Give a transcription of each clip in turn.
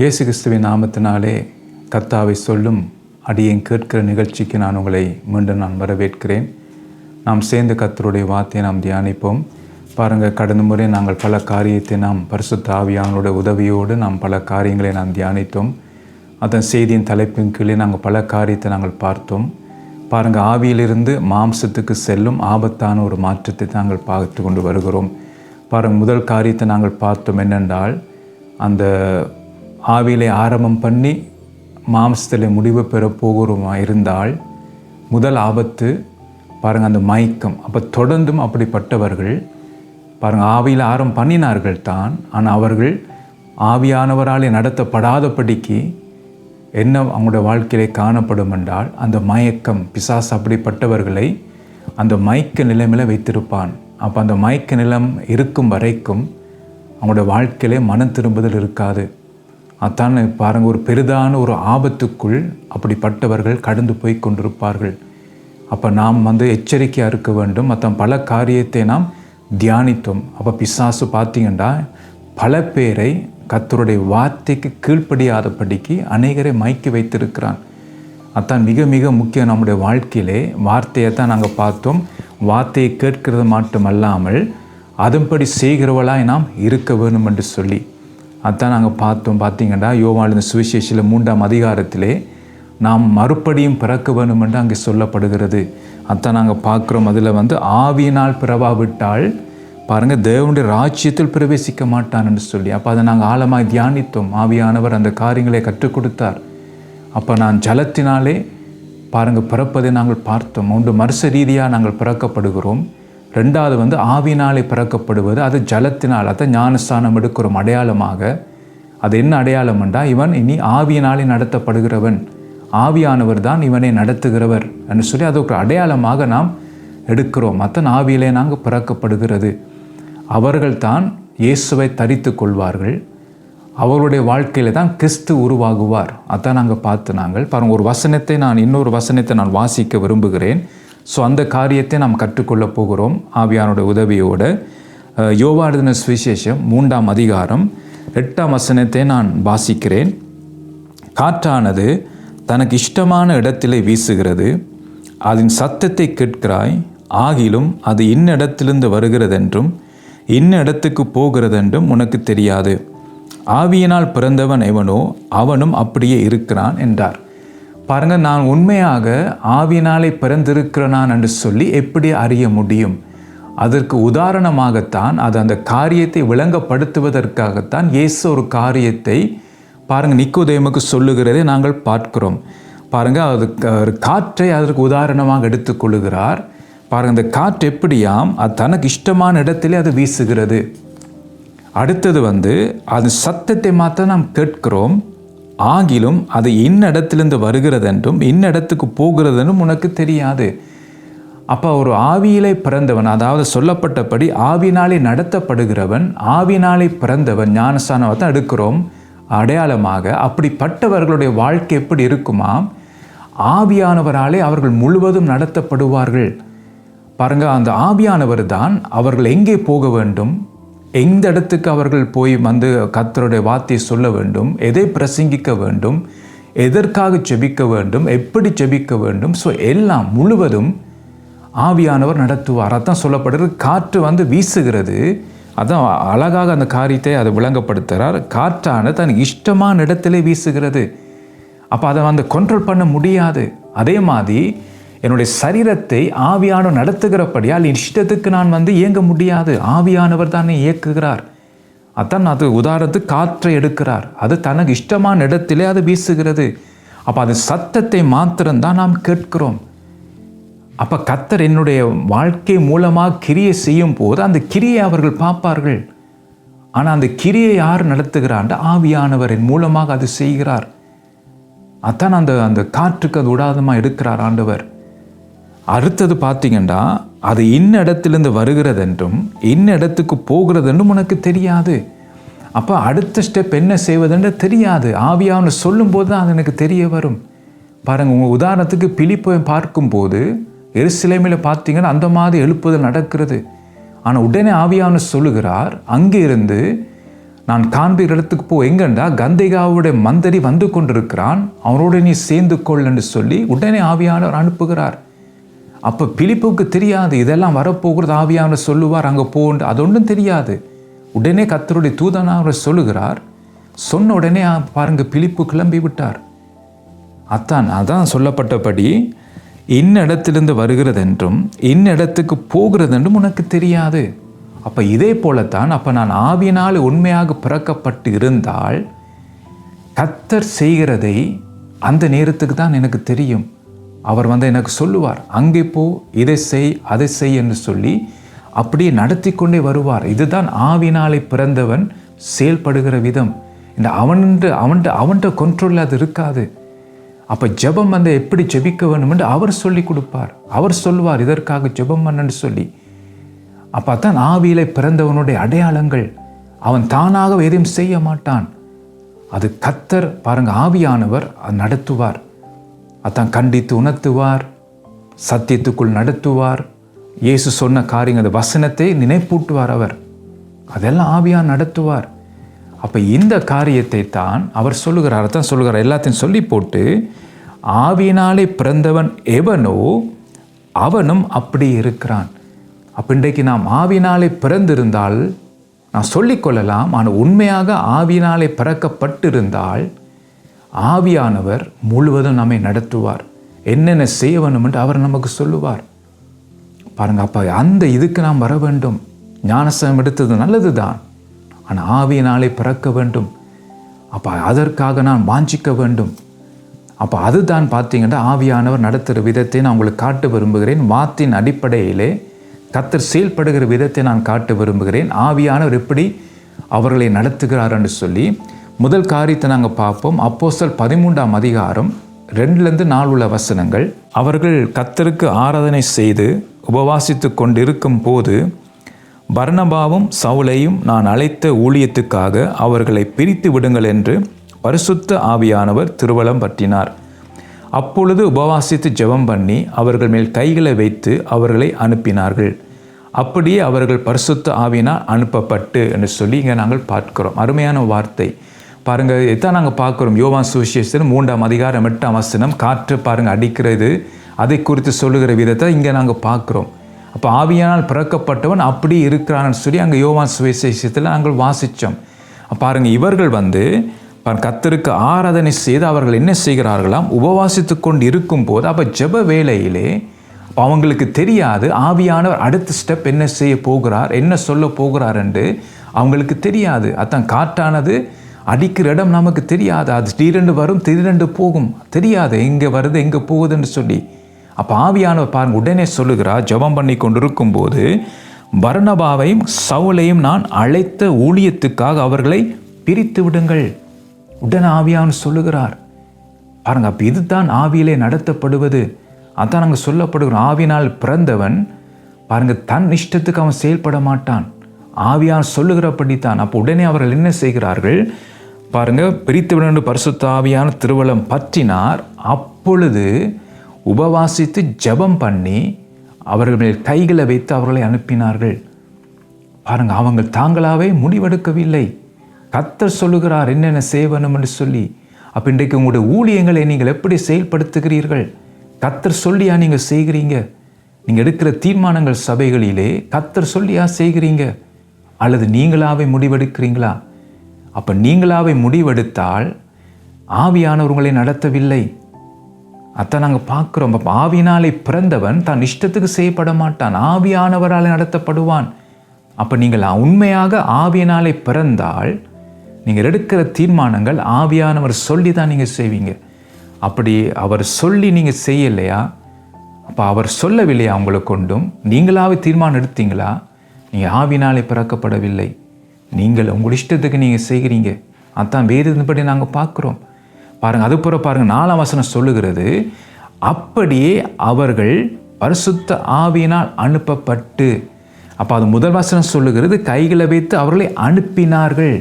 இயேசு கிறிஸ்துவின் நாமத்தினாலே கர்த்தாவை சொல்லும் அடியேன் கேட்கிற நிகழ்ச்சிக்கு நான் உங்களை மீண்டும் வரவேற்கிறேன். நாம் சேர்ந்து கர்த்தருடைய வார்த்தையை நாம் தியானிப்போம். பாருங்கள், கடந்த முறை நாங்கள் பல காரியத்தை நாம் பரிசுத்த ஆவியானவருடைய உதவியோடு நாம் பல காரியங்களை நாம் தியானித்தோம். அதன் செய்தியின் தலைப்பின் கீழே நாங்கள் பல காரியத்தை நாங்கள் பார்த்தோம். பாருங்கள், ஆவியிலிருந்து மாம்சத்துக்கு செல்லும் ஆபத்தான ஒரு மாற்றத்தை நாங்கள் பார்த்து கொண்டு வருகிறோம். பாருங்கள், முதல் காரியத்தை நாங்கள் பார்த்தோம் என்னென்றால், அந்த ஆவியிலே ஆரம்பம் பண்ணி மாம்சத்தில் முடிவு பெற போகிறோமா இருந்தால் முதல் ஆபத்து பாருங்கள் அந்த மயக்கம். அப்போ தொடர்ந்தும் அப்படிப்பட்டவர்கள் பாருங்கள் ஆவியில் ஆரம்பம் பண்ணினார்கள் தான், ஆனால் அவர்கள் ஆவியானவராலே நடத்தப்படாதபடிக்கு என்ன அவங்களுடைய வாழ்க்கையிலே காணப்படும் என்றால் அந்த மயக்கம். பிசாசு அப்படிப்பட்டவர்களை அந்த மயக்க நிலைமையில் வைத்திருப்பான். அப்போ அந்த மயக்க நிலம் இருக்கும் வரைக்கும் அவங்களுடைய வாழ்க்கையிலே மனம் திரும்புதல் இருக்காது. அதான் பாருங்கள், ஒரு பெரிதான ஒரு ஆபத்துக்குள் அப்படிப்பட்டவர்கள் கடந்து போய் கொண்டிருப்பார்கள். அப்போ நாம் எச்சரிக்கையாக இருக்க வேண்டும். மற்ற பல காரியத்தை நாம் தியானித்தோம். அப்போ பிசாசு பார்த்திங்கன்னா பல பேரை கர்த்தருடைய வார்த்தைக்கு கீழ்ப்படியாதபடிக்கு அநேகரை மயக்கி வைத்திருக்கிறான். அதான் மிக மிக முக்கியம். நம்முடைய வாழ்க்கையிலே வார்த்தையை தான் நாங்கள் பார்த்தோம். வார்த்தையை கேட்கிறது மட்டுமல்லாமல் அதன்படி செய்கிறவளாய் நாம் இருக்க வேணும் என்று சொல்லி அதான் நாங்கள் பார்த்தோம். பார்த்திங்கன்னா யோவானின் சுவிசேஷத்தில் 3ஆம் அதிகாரத்திலே நாம் மறுபடியும் பிறக்க வேணும் என்று அங்கே சொல்லப்படுகிறது. அதான் நாங்கள் பார்க்குறோம். அதில் ஆவியினால் பிறவாவிட்டால் பாருங்கள் தேவனுடைய ராஜ்யத்தில் பிரவேசிக்க மாட்டான் என்று சொல்லி. அப்போ அதை நாங்கள் ஆழமாக தியானித்தோம். ஆவியானவர் அந்த காரியங்களை கற்றுக் கொடுத்தார். அப்போ நான் ஜலத்தினாலே பாருங்கள் பிறப்பதை நாங்கள் பார்த்தோம். ஒன்று மனுஷ ரீதியாக நாங்கள் பிறக்கப்படுகிறோம். ரெண்டாவது ஆவியினாலே பிறக்கப்படுவது, அது ஜலத்தினால். அதை ஞானஸ்தானம் எடுக்கிறோம் அடையாளமாக. அது என்ன அடையாளம் என்றால், இவன் இனி ஆவியினாலே நடத்தப்படுகிறவன், ஆவியானவர் தான் இவனை நடத்துகிறவர் என்று சொல்லி அது ஒரு அடையாளமாக நாம் எடுக்கிறோம். அத்தன் ஆவியிலே நாங்கள் பிறக்கப்படுகிறது. அவர்கள் தான் இயேசுவை தரித்து கொள்வார்கள். அவருடைய வாழ்க்கையில் தான் கிறிஸ்து உருவாகுவார். அதான் நாங்கள் பார்த்து நாங்கள் பாருங்கள் ஒரு வசனத்தை இன்னொரு வசனத்தை நான் வாசிக்க விரும்புகிறேன். ஸோ அந்த காரியத்தை நாம் கற்றுக்கொள்ள போகிறோம் ஆவியானுடைய உதவியோடு. யோவானின் சுவிசேஷம் 3ஆம் அதிகாரம் 8ஆம் வசனத்தை நான் வாசிக்கிறேன். காற்றானது தனக்கு இஷ்டமான இடத்திலே வீசுகிறது, அதன் சத்தத்தை கேட்கிறாய், ஆகிலும் அது இன்னிடத்திலிருந்து வருகிறதென்றும் இன்னிடத்துக்கு போகிறதென்றும் உனக்கு தெரியாது. ஆவியினால் பிறந்தவன் எவனோ அவனும் அப்படியே இருக்கிறான் என்றார். பாருங்கள், நான் உண்மையாக ஆவியினாலே பிறந்திருக்கிறேன் என்று சொல்லி எப்படி அறிய முடியும்? அதற்கு உதாரணமாகத்தான், அது அந்த காரியத்தை விளங்கப்படுத்துவதற்காகத்தான் இயேசு ஒரு காரியத்தை பாருங்கள் நிக்கோதேமுக்கு சொல்லுகிறதை நாங்கள் பார்க்கிறோம். பாருங்கள், அது காற்றை அதற்கு உதாரணமாக எடுத்துக்கொள்ளுகிறார். பாருங்கள், இந்த காற்று எப்படியாம் அது தனக்கு இஷ்டமான இடத்திலே அது வீசுகிறது. அடுத்தது அது சத்தத்தை மாத்திரம் நாம் கேட்கிறோம், ஆகிலும் அது இன்னிடத்திலிருந்து வருகிறதென்றும் இன்னிடத்துக்கு போகிறதென்றும் உனக்கு தெரியாது. அப்போ ஒரு ஆவியிலே பிறந்தவன், அதாவது சொல்லப்பட்டபடி ஆவினாலே நடத்தப்படுகிறவன், ஆவினாலே பிறந்தவன் ஞானஸ்தானம் தான் எடுக்கிறோம் அடையாளமாக. அப்படிப்பட்டவர்களுடைய வாழ்க்கை எப்படி இருக்குமாம்? ஆவியானவராலே அவர்கள் முழுவதும் நடத்தப்படுவார்கள். பாருங்கள், அந்த ஆவியானவர் தான் அவர்கள் எங்கே போக வேண்டும், எந்த இடத்துக்கு அவர்கள் போய் கர்த்தருடைய வார்த்தையை சொல்ல வேண்டும், எதை பிரசங்கிக்க வேண்டும், எதற்காக ஜெபிக்க வேண்டும், எப்படி ஜெபிக்க வேண்டும், ஸோ எல்லாம் முழுவதும் ஆவியானவர் நடத்துவார். அதான் சொல்லப்படுறது. காற்று வீசுகிறது. அதான் அழகாக அந்த காரியத்தை அதை விளங்கப்படுத்துகிறார். காற்றானது தனக்கு இஷ்டமான இடத்திலே வீசுகிறது. அப்போ அதை கண்ட்ரோல் பண்ண முடியாது. அதே மாதிரி என்னுடைய சரீரத்தை ஆவியானவர் நடத்துகிறபடியால் இஷ்டத்துக்கு நான் இயங்க முடியாது. ஆவியானவர் தானே இயக்குகிறார். அதான் அது உதாரணத்துக்கு காற்றை எடுக்கிறார். அது தனக்கு இஷ்டமான இடத்திலே அது வீசுகிறது. அப்போ அது சத்தத்தை மாத்திரம்தான் நாம் கேட்கிறோம். அப்போ கர்த்தர் என்னுடைய வாழ்க்கை மூலமாக கிரியை செய்யும் போது அந்த கிரியை அவர்கள் பார்ப்பார்கள். ஆனால் அந்த கிரியை யார் நடத்துகிறார்? ஆவியானவரின் மூலமாக அது செய்கிறார். அதான் அந்த காற்றுக்கு அது உடாதமாக எடுக்கிறார் ஆண்டவர். அடுத்தது பார்த்திங்கன்னா, அது இன்னிடத்திலிருந்து வருகிறதென்றும் இன்னிடத்துக்கு போகிறதென்றும் உனக்கு தெரியாது. அப்போ அடுத்த ஸ்டெப் என்ன செய்வதென்று தெரியாது. ஆவியானவர் சொல்லும்போது தான் அது எனக்கு தெரிய வரும். பாருங்கள், உங்கள் உதாரணத்துக்கு பிலிப்பை பார்க்கும்போது எருசலேமில் பார்த்திங்கன்னா அந்த மாதிரி எழுப்புதல் நடக்கிறது. ஆனால் உடனே ஆவியானவர் சொல்லுகிறார், அங்கே இருந்து நான் காண்பிக்கிற இடத்துக்கு போ. எங்கண்டா கந்தேகாவுடைய மந்திரி வந்து கொண்டிருக்கிறான், அவனோட நீ சேர்ந்து கொள் என்று சொல்லி உடனே ஆவியானவர் அனுப்புகிறார். அப்போ பிலிப்புக்கு தெரியாது இதெல்லாம் வரப்போகிறது, ஆவியானவர் சொல்லுவார் அங்கே போன்று, அது ஒன்றும் தெரியாது. உடனே கர்த்தருடைய தூதனானவர் சொல்லுகிறார். சொன்ன உடனே பாருங்க பிலிப்பு கிளம்பி விட்டார். அதான் சொல்லப்பட்டபடி இன்ன இடத்திலிருந்து வருகிறது என்றும் இன்ன இடத்துக்கு போகிறது என்றும் உனக்கு தெரியாது. அப்போ இதே போலத்தான், அப்போ நான் ஆவியினால் உண்மையாக பிறக்கப்பட்டு இருந்தால் கர்த்தர் செய்கிறதை அந்த நேரத்துக்கு தான் எனக்கு தெரியும். அவர் எனக்கு சொல்லுவார், அங்கே போ, இதை செய், அதை செய் என்று சொல்லி அப்படியே நடத்தி கொண்டே வருவார். இதுதான் ஆவியினாலே பிறந்தவன் செயல்படுகிற விதம். இந்த அவன்கிட்ட கண்ட்ரோலில் அது இருக்காது. அப்போ ஜெபம் எப்படி ஜெபிக்க வேண்டும் என்று அவர் சொல்லி கொடுப்பார். அவர் சொல்லுவார் இதற்காக ஜெபம் பண்ணன்னு சொல்லி. அப்போ தான் ஆவியிலே பிறந்தவனுடைய அடையாளங்கள். அவன் தானாக எதையும் செய்ய மாட்டான். அது கர்த்தர் பாருங்க, ஆவியானவர் நடத்துவார். அதான் கண்டித்து உணர்த்துவார், சத்தியத்துக்குள் நடத்துவார். இயேசு சொன்ன காரியங்கள், அந்த வசனத்தை நினைப்பூட்டுவார் அவர். அதெல்லாம் ஆவியான் நடத்துவார். அப்போ இந்த காரியத்தை தான் அவர் சொல்லுகிறார். தான் சொல்லுகிறார், எல்லாத்தையும் சொல்லி போட்டு, ஆவியினாலே பிறந்தவன் எவனோ அவனும் அப்படி இருக்கிறான். அப்போ இன்றைக்கு நாம் ஆவியினாலே பிறந்திருந்தால் நான் சொல்லிக்கொள்ளலாம். ஆனால் உண்மையாக ஆவியினாலே பிறக்கப்பட்டிருந்தால் ஆவியானவர் முழுவதும் நம்மை நடத்துவார். என்னென்ன செய்ய வேண்டும் என்று அவர் நமக்கு சொல்லுவார். பாருங்க, அப்போ அந்த இதுக்கு நாம் வர வேண்டும். ஞானஸ்நானம் எடுத்தது நல்லது தான், ஆனால் ஆவியினாலே பிறக்க வேண்டும். அப்போ அதற்காக நான் வாஞ்சிக்க வேண்டும். அப்போ அதுதான் பார்த்தீங்கன்னா ஆவியானவர் நடத்துகிற விதத்தை நான் உங்களுக்கு காட்ட விரும்புகிறேன். வாத்தின் அடிப்படையிலே கர்த்தர் செயல்படுகிற விதத்தை நான் காட்ட விரும்புகிறேன். ஆவியானவர் எப்படி அவர்களை நடத்துகிறார் என்று சொல்லி முதல் காரியத்தை நாங்கள் பார்ப்போம். அப்போஸ்தலர் 13ஆம் அதிகாரம் 2-4 வசனங்கள். அவர்கள் கர்த்தருக்கு ஆராதனை செய்து உபவாசித்து கொண்டிருக்கும் போது பர்னபாவும் சவுலையும் நான் அழைத்த ஊழியத்துக்காக அவர்களை பிரித்து விடுங்கள் என்று பரிசுத்த ஆவியானவர் திருவலம் பற்றினார். அப்பொழுது உபவாசித்து ஜெபம் பண்ணி அவர்கள் மேல் கைகளை வைத்து அவர்களை அனுப்பினார்கள். அப்படியே அவர்கள் பரிசுத்த ஆவியினால் அனுப்பப்பட்டு என்று சொல்லி இங்கே நாங்கள் பார்க்கிறோம். அருமையான வார்த்தை பாருங்கள். இதான் நாங்கள் பார்க்குறோம். யோவான் சுவிசேஷம் 3ஆம் அதிகாரம் 8ஆம் வசனம், காற்று பாருங்கள் அடிக்கிறது, அதை குறித்து சொல்லுகிற விதத்தை இங்கே நாங்கள் பார்க்குறோம். அப்போ ஆவியானால் பிறக்கப்பட்டவன் அப்படி இருக்கிறான்னு சொல்லி அங்கே யோவான் சுவிசேஷத்தில் நாங்கள் வாசித்தோம். பாருங்கள், இவர்கள் கர்த்தருக்கு ஆராதனை செய்து அவர்கள் என்ன செய்கிறார்களாம், உபவாசித்து கொண்டு இருக்கும் போது, அப்போ ஜெப வேளையிலே அவங்களுக்கு தெரியாது ஆவியானவர் அடுத்த ஸ்டெப் என்ன செய்ய போகிறார், என்ன சொல்ல போகிறார் என்று அவங்களுக்கு தெரியாது. அதான் காற்றானது அடிக்கிற இடம் நமக்கு தெரியாது. அது திடீரென்று வரும், திடீரென்று போகும், தெரியாது எங்கே வருது எங்கே போகுதுன்னு சொல்லி. அப்போ ஆவியானவர் பாருங்க உடனே சொல்லுகிறார், ஜெபம் பண்ணி கொண்டிருக்கும் போது பர்னபாவையும் சவுலையும் நான் அழைத்த ஊழியத்துக்காக அவர்களை பிரித்து விடுங்கள். உடனே ஆவியானவர் சொல்லுகிறார். பாருங்க, அப்போ இதுதான் ஆவியிலே நடத்தப்படுவது. அதான் நாங்கள் சொல்லப்படுகிறோம். ஆவியினால் பிறந்தவன் பாருங்க தன் இஷ்டத்துக்கு அவன் செயல்பட மாட்டான். ஆவியான் சொல்லுகிறபடித்தான். அப்போ உடனே அவர்கள் என்ன செய்கிறார்கள் பாருங்க, பிரித்து விட பரிசுத்த ஆவியான திருவலம் பற்றினார். அப்பொழுது உபவாசித்து ஜெபம் பண்ணி அவர்கள் மேல் கைகளை வைத்து அவர்களை அனுப்பினார்கள். பாருங்க, அவங்க தாங்களாவே முடிவெடுக்கவில்லை. கர்த்தர் சொல்லுகிறார் என்னென்ன செய்யணும் என்று சொல்லி. அப்போ இன்றைக்கு உங்களுடைய ஊழியங்களை நீங்கள் எப்படி செயல்படுத்துகிறீர்கள்? கர்த்தர் சொல்லியா நீங்கள் செய்கிறீங்க? நீங்கள் எடுக்கிற தீர்மானங்கள் சபைகளிலே கர்த்தர் சொல்லியா செய்கிறீங்க, அல்லது நீங்களாவே முடிவெடுக்கிறீங்களா? அப்போ நீங்களாவே முடிவெடுத்தால் ஆவியானவர் உங்களை நடத்தவில்லை. அதான் நாங்கள் பார்க்குறோம். அப்போ ஆவியினாலே பிறந்தவன் தான் இஷ்டத்துக்கு செய்யப்பட மாட்டான், ஆவியானவரால் நடத்தப்படுவான். அப்போ நீங்கள் உண்மையாக ஆவியினாலே பிறந்தால் நீங்கள் எடுக்கிற தீர்மானங்கள் ஆவியானவர் சொல்லி தான் நீங்கள் செய்வீங்க. அப்படி அவர் சொல்லி நீங்கள் செய்யலையா, அப்போ அவர் சொல்லவில்லையா உங்களை கொண்டும், நீங்களாவே தீர்மானம் எடுத்தீங்களா, நீங்கள் ஆவியினாலே பிறக்கப்படவில்லை. நீங்கள் உங்கள் இஷ்டத்துக்கு நீங்கள் செய்கிறீங்க. அதான் வேதத்தின்படி நாங்கள் பார்க்குறோம். பாருங்கள், அதுபோல பாருங்கள் 4ஆம் வசனம் சொல்லுகிறது, அப்படியே அவர்கள் பரிசுத்த ஆவியினால் அனுப்பப்பட்டு. அப்போ அது முதல் வசனம் சொல்லுகிறது கைகளை வைத்து அவர்களை அனுப்பினார்கள்.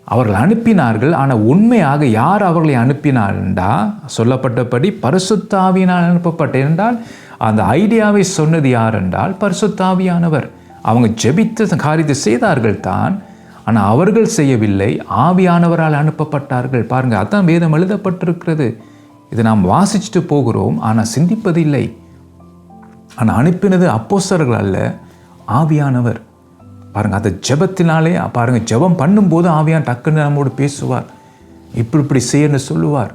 அவர்கள் அனுப்பினார்கள். ஆனால் உண்மையாக யார் அவர்களை அனுப்பினார் என்றால் சொல்லப்பட்டபடி பரிசுத்த ஆவியினால் அனுப்பப்பட்ட என்றால் அந்த ஐடியாவை சொன்னது யார் என்றால் பரிசுத்த ஆவியானவர். அவங்க ஜெபித்த காரியத்தை செய்தார்கள் தான், ஆனால் அவர்கள் செய்யவில்லை, ஆவியானவரால் அனுப்பப்பட்டார்கள். பாருங்கள், அதான் வேதம் எழுதப்பட்டிருக்கிறது. இதை நாம் வாசிச்சுட்டு போகிறோம், ஆனால் சிந்திப்பதில்லை. ஆனால் அனுப்பினது அப்போஸ்தலர்கள் அல்ல, ஆவியானவர். பாருங்கள், அந்த ஜெபத்தினாலே பாருங்கள், ஜெபம் பண்ணும்போது ஆவியான் டக்குன்னு நம்மோடு பேசுவார், இப்படி செய்யன்னு சொல்லுவார்.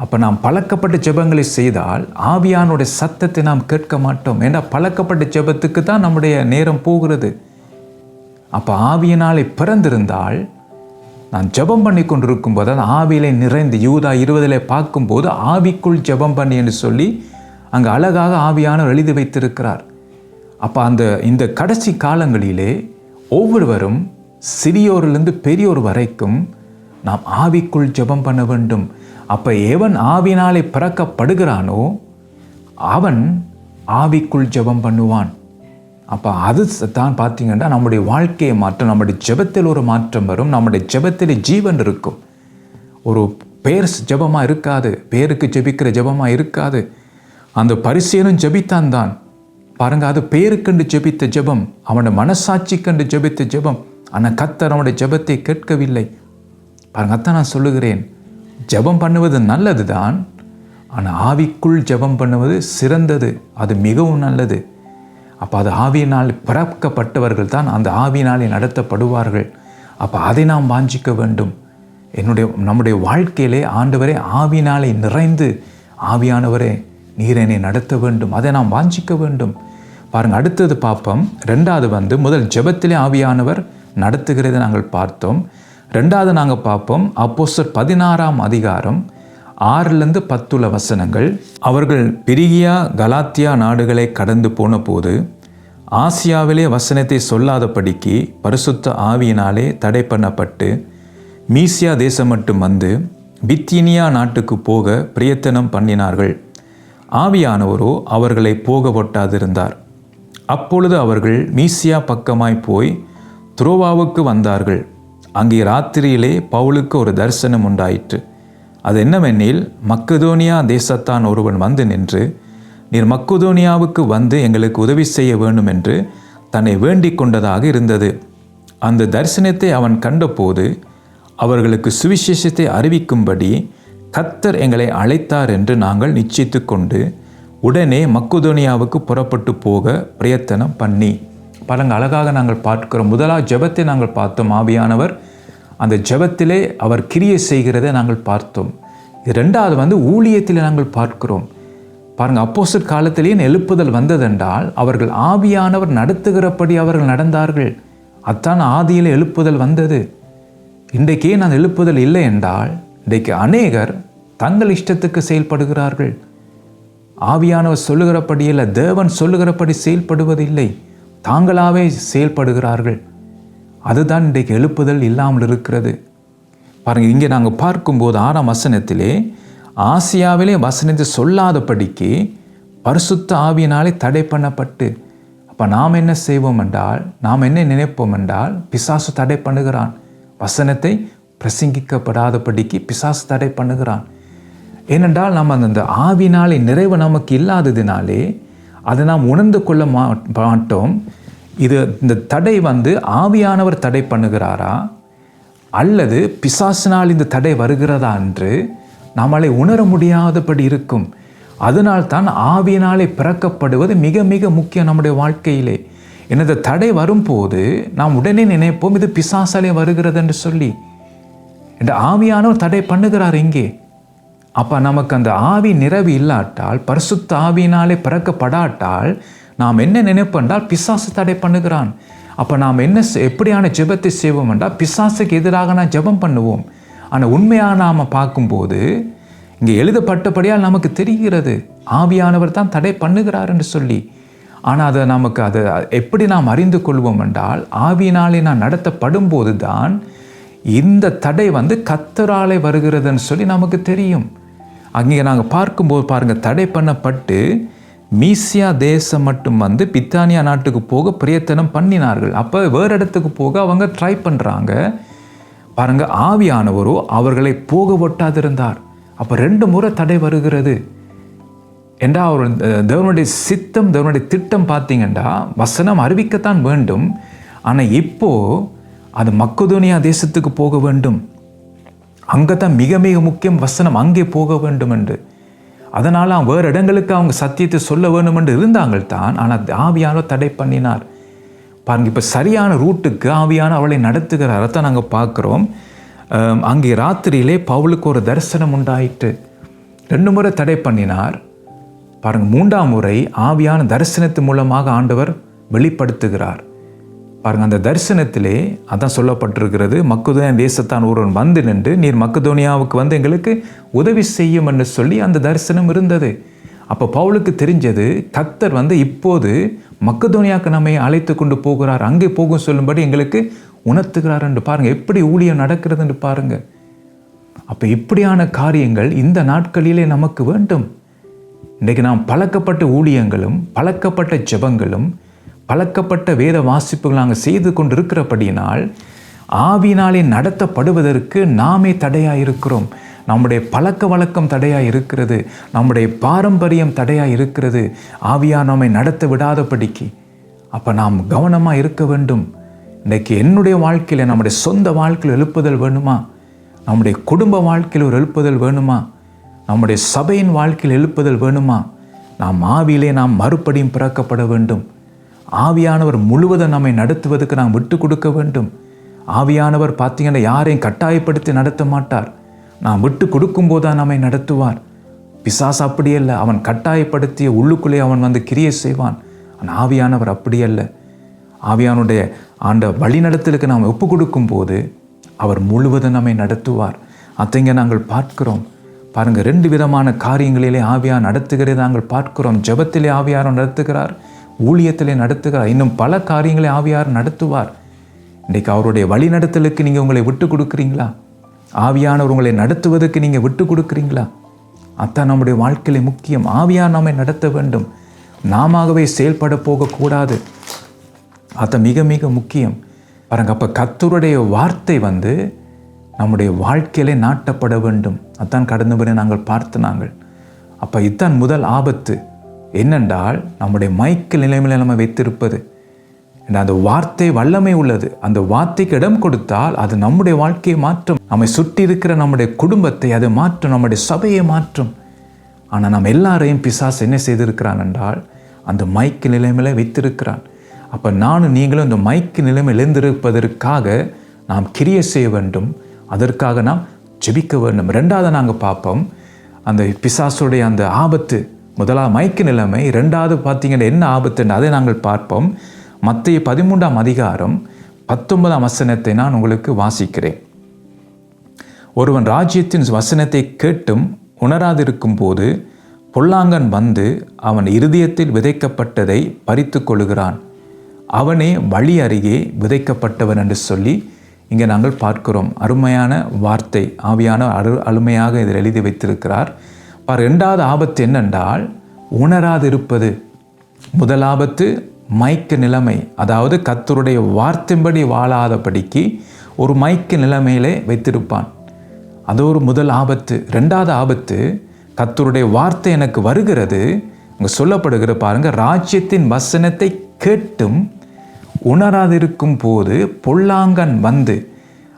அப்போ நாம் பழக்கப்பட்ட ஜெபங்களை செய்தால் ஆவியானுடைய சத்தத்தை நாம் கேட்க மாட்டோம். ஏன்னா பழக்கப்பட்ட ஜெபத்துக்கு தான் நம்முடைய நேரம் போகிறது. அப்போ ஆவியினாலே பிறந்திருந்தால், நான் ஜெபம் பண்ணி கொண்டிருக்கும் போது அந்த ஆவியிலே நிறைந்து யூதா 20 பார்க்கும்போது ஆவிக்குள் ஜெபம் பண்ணி என்று சொல்லி அங்கே அழகாக ஆவியானவர் எழுதி வைத்திருக்கிறார். அப்போ இந்த கடைசி காலங்களிலே ஒவ்வொருவரும் சிறியோரிலிருந்து பெரியோர் வரைக்கும் நாம் ஆவிக்குள் ஜெபம் பண்ண வேண்டும். அப்போ எவன் ஆவினாலே பிறக்கப்படுகிறானோ அவன் ஆவிக்குள் ஜெபம் பண்ணுவான். அப்போ அது தான் பார்த்தீங்கன்னா நம்முடைய வாழ்க்கையை மாற்றம், நம்முடைய ஜெபத்தில் ஒரு மாற்றம் வரும். நம்முடைய ஜெபத்தில் ஜீவன் இருக்கும். ஒரு பேர் ஜெபமாக இருக்காது, பேருக்கு ஜெபிக்கிற ஜெபமாக இருக்காது. அந்த பரிசேயனும் ஜெபித்தான் தான். பாருங்க, அது பேருக்கண்டு ஜெபித்த ஜெபம், அவனுடைய மனசாட்சி கண்டு ஜெபித்த ஜெபம். ஆனால் கர்த்தர் அவனுடைய ஜெபத்தை கேட்கவில்லை. பாருங்க, அதான் நான் சொல்லுகிறேன், ஜெபம் பண்ணுவது நல்லது தான், ஆனால் ஆவிக்குள் ஜெபம் பண்ணுவது சிறந்தது, அது மிகவும் நல்லது. அப்போ அது ஆவியினால் பிறக்கப்பட்டவர்கள் தான் அந்த ஆவியினாலே நடத்தப்படுவார்கள். அப்போ அதை நாம் வாஞ்சிக்க வேண்டும். நம்முடைய வாழ்க்கையிலே ஆண்டவரே ஆவியினாலே நிறைந்து, ஆவியானவரே நீர் என்னை நடத்த வேண்டும், அதை நாம் வாஞ்சிக்க வேண்டும். பாருங்கள், அடுத்தது பார்ப்போம். 2வது முதல் ஜெபத்திலே ஆவியானவர் நடத்துகிறதை நாங்கள் பார்த்தோம். 2வது நாங்கள் பார்ப்போம் அப்போஸ்தலர் 16ஆம் அதிகாரம் 6-10 வசனங்கள். அவர்கள் பிரிகியா கலாத்தியா நாடுகளை கடந்து போன போது ஆசியாவிலே வசனத்தை சொல்லாதபடிக்கு பரிசுத்த ஆவியினாலே தடை பண்ணப்பட்டு மீசியா தேசம் மட்டும் வந்து பித்தினியா நாட்டுக்கு போக பிரயத்தனம் பண்ணினார்கள். ஆவியானவரோ அவர்களை போக ஒட்டாதிருந்தார். அப்பொழுது அவர்கள் மீசியா பக்கமாய் போய் துரோவாவுக்கு வந்தார்கள். அங்கே ராத்திரியிலே பவுலுக்கு ஒரு தரிசனம் உண்டாயிற்று. அது என்னவெனில், மக்கதோனியா தேசத்தான் ஒருவன் வந்து நின்று, நீர் மக்கதோனியாவுக்கு வந்து எங்களுக்கு உதவி செய்ய வேண்டும் என்று தன்னை வேண்டிக் கொண்டதாக இருந்தது. அந்த தரிசனத்தை அவன் கண்டபோது அவர்களுக்கு சுவிசேஷத்தை அறிவிக்கும்படி கர்த்தர் எங்களை அழைத்தார் என்று நாங்கள் நிச்சயித்து கொண்டு உடனே மக்கதோனியாவுக்கு புறப்பட்டு போக பிரயத்தனம் பண்ணி. பலங்க அழகாக நாங்கள் பார்க்கிறோம். முதலாவது ஜெபத்தை நாங்கள் பார்த்தோம், ஆவியானவர் அந்த ஜெபத்திலே அவர் கிரியை செய்கிறதை நாங்கள் பார்த்தோம். 2வது ஊழியத்தில் நாங்கள் பார்க்கிறோம். பாருங்கள், அப்போஸ்தலர் காலத்திலேயே எழுப்புதல் வந்ததென்றால் அவர்கள் ஆவியானவர் நடத்துகிறபடி அவர்கள் நடந்தார்கள். அத்தான் ஆதியில் எழுப்புதல் வந்தது. இன்றைக்கே நான் எழுப்புதல் இல்லை என்றால் இன்றைக்கு அநேகர் தங்கள் இஷ்டத்துக்கு செயல்படுகிறார்கள். ஆவியானவர் சொல்லுகிறபடியில் தேவன் சொல்லுகிறபடி செயல்படுவதில்லை, தாங்களாகவே செயல்படுகிறார்கள். அதுதான் இன்றைக்கு எழுப்புதல் இல்லாமல் இருக்கிறது. பாருங்கள், இங்கே நாங்கள் பார்க்கும்போது 6ஆம் வசனத்திலே ஆசியாவிலே வசனத்தை சொல்லாதபடிக்கு பரிசுத்த ஆவியினாலே தடை பண்ணப்பட்டு. அப்போ நாம் என்ன செய்வோம் என்றால், நாம் என்ன நினைப்போம் என்றால், பிசாசு தடை பண்ணுகிறான், வசனத்தை பிரசங்கிக்கப்படாதபடிக்கு பிசாசு தடை பண்ணுகிறான். ஏனென்றால் நம்ம அந்த ஆவினாலே நிறைவு நமக்கு இல்லாததினாலே அதை நாம் உணர்ந்து கொள்ள மாட்டோம். இந்த தடை ஆவியானவர் தடை பண்ணுகிறாரா அல்லது பிசாசினால் இந்த தடை வருகிறதா என்று நம்மளை உணர முடியாதபடி இருக்கும். அதனால்தான் ஆவியினாலே பிறக்கப்படுவது மிக மிக முக்கியம் நம்முடைய வாழ்க்கையிலே. இந்த தடை வரும்போது நாம் உடனே நினைப்போம் இது பிசாசாலே வருகிறது என்று சொல்லி. இந்த ஆவியானவர் தடை பண்ணுகிறார் இங்கே. அப்போ நமக்கு அந்த ஆவி நிறைவு இல்லாட்டால், பரிசுத்த ஆவியினாலே பிறக்கப்படாட்டால் நாம் என்ன நினைப்போம் என்றால் பிசாசு தடை பண்ணுகிறான். அப்போ நாம் எப்படியான ஜெபத்தை செய்வோம் என்றால் பிசாசுக்கு எதிராக நான் ஜெபம் பண்ணுவோம். ஆனால் உண்மையாக நாம் பார்க்கும்போது இங்கே எழுதப்பட்டபடியால் நமக்கு தெரிகிறது ஆவியானவர் தான் தடை பண்ணுகிறார் என்று சொல்லி. ஆனால் அதை எப்படி நாம் அறிந்து கொள்வோம் என்றால், ஆவியினாலே நான் நடத்தப்படும் போது தான் இந்த தடை கர்த்தராலே வருகிறதுன்னு சொல்லி நமக்கு தெரியும். அங்கே நாங்கள் பார்க்கும்போது பாருங்கள், தடை பண்ணப்பட்டு மீசியா தேசம் மட்டும் பித்தானியா நாட்டுக்கு போக பிரயத்தனம் பண்ணினார்கள். அப்போ வேறு இடத்துக்கு போக அவங்க ட்ரை பண்ணுறாங்க. பாருங்கள், ஆவியானவரோ அவர்களை போக ஒட்டாதிருந்தார். அப்போ 2 முறை தடை வருகிறது என்றால் அவர் தேவனுடைய சித்தம், தேவனுடைய திட்டம் பார்த்தீங்கன்னா வசனம் அறிவிக்கத்தான் வேண்டும். ஆனால் இப்போது அது மக்கெதோனியா தேசத்துக்கு போக வேண்டும். அங்கே தான் மிக மிக முக்கியம், வசனம் அங்கே போக வேண்டும் என்று. அதனால் வேறு இடங்களுக்கு அவங்க சத்தியத்தை சொல்ல வேண்டும் என்று இருந்தாங்கள் தான். ஆனால் ஆவியானவர் தடை பண்ணினார். பாருங்க, இப்போ சரியான ரூட்டுக்கு ஆவியான அவளை நடத்துகிறார். தான் நாங்கள் பார்க்குறோம். அங்கே ராத்திரியிலே பவுலுக்கு ஒரு தரிசனம் உண்டாயிட்டு 2 முறை தடை பண்ணினார். பாருங்க, 3ஆம் முறை ஆவியான தரிசனத்தின் மூலமாக ஆண்டவர் வெளிப்படுத்துகிறார். பாருங்க, அந்த தரிசனத்திலே அதான் சொல்லப்பட்டிருக்கிறது, மக்கெதோனியா தேசத்தான் ஒருவன் வந்து நின்று நீர் மக்கெதோனியாவுக்கு வந்து எங்களுக்கு உதவி செய்யும் என்று சொல்லி அந்த தரிசனம் இருந்தது. அப்போ பவுலுக்கு தெரிஞ்சது, கர்த்தர் இப்போது மக்கெதோனியாவுக்கு நம்மை அழைத்து கொண்டு போகிறார், அங்கே போகும் சொல்லும்படி எங்களுக்கு உணர்த்துகிறார் என்று. பாருங்கள் எப்படி ஊழியம் நடக்கிறது என்று பாருங்கள். அப்போ இப்படியான காரியங்கள் இந்த நாட்களிலே நமக்கு வேண்டும். இன்றைக்கு நாம் பழக்கப்பட்ட ஊழியங்களும் பழக்கப்பட்ட ஜெபங்களும் பழக்கப்பட்ட வேத வாசிப்புகள் நாங்கள் செய்து கொண்டு இருக்கிறபடியினால் ஆவியினாலே நடத்தப்படுவதற்கு நாமே தடையாக இருக்கிறோம். நம்முடைய பழக்க வழக்கம் தடையாக இருக்கிறது, நம்முடைய பாரம்பரியம் தடையாக இருக்கிறது, ஆவியா நம்மை நடத்த விடாதபடிக்கு. அப்போ நாம் கவனமாக இருக்க வேண்டும். இன்றைக்கு என்னுடைய வாழ்க்கையில், நம்முடைய சொந்த வாழ்க்கையில் எழுப்புதல் வேணுமா? நம்முடைய குடும்ப வாழ்க்கையில் ஒரு எழுப்புதல் வேணுமா? நம்முடைய சபையின் வாழ்க்கையில் எழுப்புதல் வேணுமா? நாம் ஆவியிலே நாம் மறுபடியும் பிறக்கப்பட வேண்டும். ஆவியானவர் முழுவதும் நம்மை நடத்துவதற்கு நாம் விட்டு கொடுக்க வேண்டும். ஆவியானவர் பார்த்தீங்கன்னா யாரையும் கட்டாயப்படுத்தி நடத்த மாட்டார். நாம் விட்டு கொடுக்கும்போது தான் நம்மை நடத்துவார். பிசாசு அப்படியல்ல, அவன் கட்டாயப்படுத்திய உள்ளுக்குள்ளே அவன் கிரியை செய்வான். ஆனால் ஆவியானவர் அப்படியல்ல. ஆவியானுடைய வழிநடத்தலுக்கு நாம் ஒப்பு கொடுக்கும் போது அவர் முழுவதும் நம்மை நடத்துவார். அத்தங்க நாங்கள் பார்க்கிறோம். பாருங்கள், 2 விதமான காரியங்களிலே ஆவியார் நடத்துகிறதை நாங்கள் பார்க்கிறோம். ஜெபத்திலே ஆவியார் நடத்துகிறார், ஊழியத்திலே நடத்துகிறார், இன்னும் பல காரியங்களை ஆவியார் நடத்துவார். இன்றைக்கு அவருடைய வழிநடத்தலுக்கு நீங்கள் உங்களை விட்டு கொடுக்குறீங்களா? ஆவியானவர் உங்களை நடத்துவதற்கு நீங்கள் விட்டு கொடுக்குறீங்களா? அதான் நம்முடைய வாழ்க்கையிலே முக்கியம். ஆவியார் நம்மை நடத்த வேண்டும், நாமவே செயல்பட போகக்கூடாது. அது மிக மிக முக்கியம். பாருங்க, அப்போ கர்த்தருடைய வார்த்தை நம்முடைய வாழ்க்கையிலே நாட்டப்பட வேண்டும். அதான் கடந்த முறை நாங்கள் பார்த்து அப்போ இதுதான் முதல் ஆபத்து என்னென்றால், நம்முடைய மைக்கேல் நிலைமையில் நம்ம வைத்திருப்பது. அந்த வார்த்தை வல்லமை உள்ளது. அந்த வார்த்தைக்கு இடம் கொடுத்தால் அது நம்முடைய வாழ்க்கையை மாற்றும், நம்மை சுற்றி இருக்கிற நம்முடைய குடும்பத்தை அது மாற்றும், நம்முடைய சபையை மாற்றும். ஆனால் நம்ம எல்லாரையும் பிசாசு என்ன செய்திருக்கிறான் என்றால் அந்த மைக்கேல் நிலைமையில் வைத்திருக்கிறான். அப்போ நானும் நீங்களும் இந்த மைக்கு நிலைமை எழுந்திருப்பதற்காக நாம் கிரியை செய்ய வேண்டும். அதற்காக நாம் ஜெபிக்க வேண்டும். 2வது நாங்கள் பார்ப்போம் அந்த பிசாசுடைய அந்த ஆபத்து. முதலாவது மைக்கு நிலைமை, 2வது பார்த்தீங்கன்னா என்ன ஆபத்து அதை நாங்கள் பார்ப்போம். மத்தேயு 13ஆம் அதிகாரம் 19ஆம் வசனத்தை நான் உங்களுக்கு வாசிக்கிறேன். ஒருவன் ராஜ்யத்தின் வசனத்தை கேட்டும் உணராதிருக்கும் போது பொல்லாங்கன் வந்து அவன் இருதயத்தில் விதைக்கப்பட்டதை பறித்து கொள்ளுகிறான். அவனே வழி அருகே விதைக்கப்பட்டவன் என்று சொல்லி இங்கே நாங்கள் பார்க்கிறோம். அருமையான வார்த்தை. ஆவியான அருமையாக இதில் எழுதி வைத்திருக்கிறார். 2வது ஆபத்து என்னென்றால் உணராதிருப்பது. முதல் ஆபத்து மைக்கு நிலைமை, அதாவது கர்த்தருடைய வார்த்தையின்படி வாழாதபடிக்கு ஒரு மைக்கு நிலைமையிலே வைத்திருப்பான். அது ஒரு முதல் ஆபத்து. 2வது ஆபத்து, கர்த்தருடைய வார்த்தை எனக்கு வருகிறது, இங்கே சொல்லப்படுகிற பாருங்க, ராஜ்யத்தின் வசனத்தை கேட்டும் உணராதிருக்கும் போது பொல்லாங்கன் வந்து.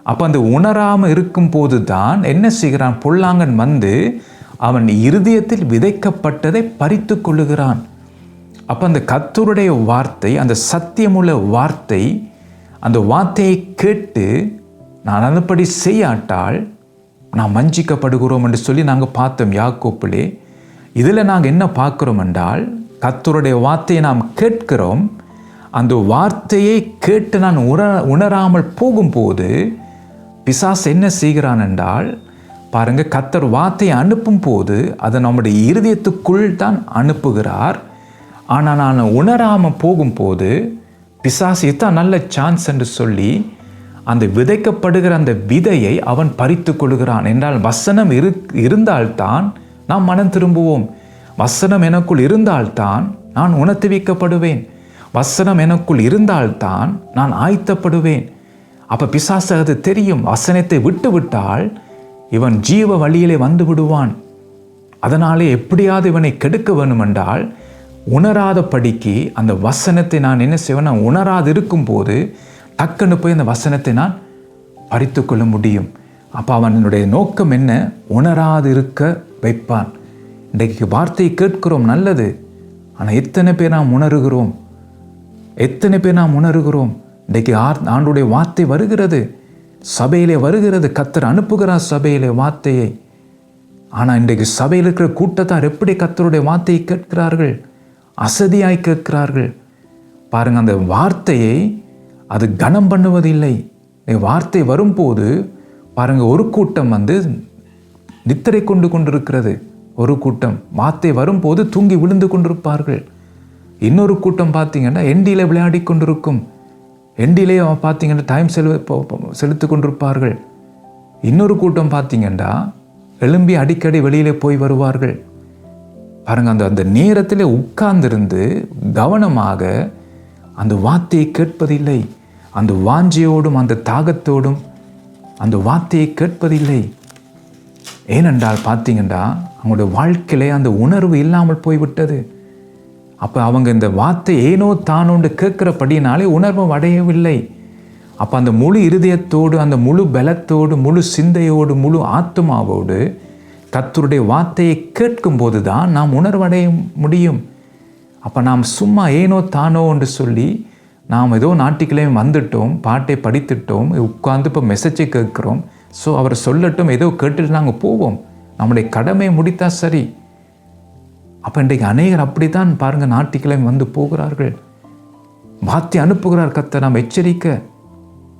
அப்போ அந்த உணராமல் இருக்கும் போது தான் என்ன செய்கிறான்? பொல்லாங்கன் வந்து அவன் இருதயத்தில் விதைக்கப்பட்டதை பறித்து கொள்ளுகிறான். அப்போ அந்த கர்த்தருடைய வார்த்தை, அந்த சத்தியமுள்ள வார்த்தை, அந்த வார்த்தையை கேட்டு நான் அதுபடி செய்யாட்டால் நாம் வஞ்சிக்கப்படுகிறோம் என்று சொல்லி நாங்கள் பார்த்தோம் யாக்கோப்பிலே. இதில் நாங்கள் என்ன பார்க்குறோம் என்றால், கர்த்தருடைய வார்த்தையை நாம் கேட்கிறோம், அந்த வார்த்தையை கேட்டு நான் உணராமல் போகும்போது பிசாசு என்ன செய்கிறான் என்றால், பாருங்க, கர்த்தர் வார்த்தையை அனுப்பும் போது அதை நம்முடைய இருதயத்துக்குள் தான் அனுப்புகிறார். ஆனால் நான் உணராமல் போகும்போது பிசாசு இதுதான் நல்ல சான்ஸ் என்று சொல்லி அந்த விதைக்கப்படுகிற அந்த விதையை அவன் பறித்து கொள்கிறான். என்றால் வசனம் இருந்தால்தான் நாம் மனம் திரும்புவோம். வசனம் எனக்குள் இருந்தால்தான் நான் உணர்த்துவிக்கப்படுவேன். வசனம் எனக்குள் இருந்தால்தான் நான் ஆயத்தப்படுவேன். அப்போ பிசாசு அது தெரியும். வசனத்தை விட்டு விட்டால் இவன் ஜீவ வழியிலே வந்து விடுவான். அதனாலே எப்படியாவது இவனை கெடுக்க வேண்டும் என்றால் உணராத படிக்கு அந்த வசனத்தை நான் என்ன செய்வேன், நான் உணராது இருக்கும்போது டக்குன்னு போய் அந்த வசனத்தை நான் பறித்து கொள்ள முடியும். அப்போ அவனுடைய நோக்கம் என்ன? உணராது இருக்க வைப்பான். இன்றைக்கு வார்த்தையை கேட்கிறோம், நல்லது. ஆனால் எத்தனை பேர் நாம் உணர்கிறோம்? எத்தனை பேர் நாம் உணர்கிறோம்? இன்றைக்கு ஆண்டுடைய வார்த்தை வருகிறது, சபையிலே வருகிறது, கர்த்தர் அனுப்புகிறார் சபையிலே வார்த்தையை. ஆனால் இன்றைக்கு சபையில் இருக்கிற கூட்டத்தார் எப்படி கர்த்தருடைய வார்த்தையை கேட்கிறார்கள்? அசதியாய் கேட்கிறார்கள். பாருங்கள், அந்த வார்த்தையை அது கனம் பண்ணுவதில்லை. வார்த்தை வரும்போது பாருங்கள், ஒரு கூட்டம் நித்திரை கொண்டிருக்கிறது. ஒரு கூட்டம் வார்த்தை வரும்போது தூங்கி விழுந்து கொண்டிருப்பார்கள். இன்னொரு கூட்டம் பார்த்தீங்கன்னா எண்டியில் விளையாடி கொண்டிருக்கும். எண்டிலே பார்த்தீங்கன்னா டைம் செலுத்தி கொண்டிருப்பார்கள். இன்னொரு கூட்டம் பார்த்தீங்கன்னா எழும்பி அடிக்கடி வெளியிலே போய் வருவார்கள். பாருங்கள், அந்த நேரத்தில் உட்கார்ந்திருந்து கவனமாக அந்த வார்த்தையை கேட்பதில்லை. அந்த வாஞ்சையோடும் அந்த தாகத்தோடும் அந்த வார்த்தையை கேட்பதில்லை. ஏனென்றால் பார்த்தீங்கன்னா அவங்களுடைய வாழ்க்கையிலே அந்த உணர்வு இல்லாமல் போய்விட்டது. அப்போ அவங்க இந்த வார்த்தை ஏனோ தானோண்டு கேட்கிறபடினாலே உணர்வு அடையவில்லை. அப்போ அந்த முழு இருதயத்தோடு, அந்த முழு பலத்தோடு, முழு சிந்தையோடு, முழு ஆத்மாவோடு கர்த்தருடைய வார்த்தையை கேட்கும்போது தான் நாம் உணர்வடைய முடியும். அப்போ நாம் சும்மா ஏனோ தானோ என்று சொல்லி நாம் ஏதோ நாட்டிக்கிழமை வந்துட்டோம், பாட்டை படித்துட்டோம், உட்கார்ந்து இப்போ மெசேஜை கேட்குறோம், ஸோ அவர் சொல்லட்டும் ஏதோ கேட்டுட்டு நாங்கள் போவோம், நம்முடைய கடமையை முடித்தா சரி. அப்போ இன்றைக்கு அநேகர் அப்படித்தான் பாருங்கள் நாட்டிக்கிழமை வந்து போகிறார்கள். வார்த்தை அனுப்புகிறார் கர்த்தர் நாம் எச்சரிக்க,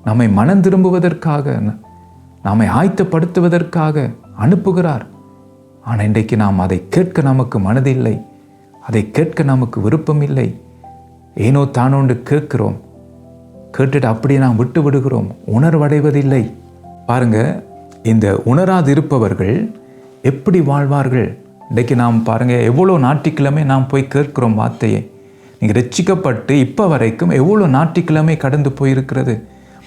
நம்மை மனம் திரும்புவதற்காக, நம்மை ஆயத்தப்படுத்துவதற்காக அனுப்புகிறார். ஆனால் இன்றைக்கு நாம் அதை கேட்க நமக்கு மனதில்லை, அதை கேட்க நமக்கு விருப்பம் இல்லை. ஏனோ தானோண்டு கேட்கிறோம், கேட்டுட்டு அப்படியே நாம் விட்டு விடுகிறோம், உணர்வடைவதில்லை. பாருங்க, இந்த உணராது இருப்பவர்கள் எப்படி வாழ்வார்கள்? இன்றைக்கு நாம் பாருங்கள், எவ்வளோ நாட்டிக்கிழமை நாம் போய் கேட்கிறோம் வார்த்தையை. நீங்கள் ரட்சிக்கப்பட்டு இப்போ வரைக்கும் எவ்வளோ நாட்டிக்கிழமை கடந்து போயிருக்கிறது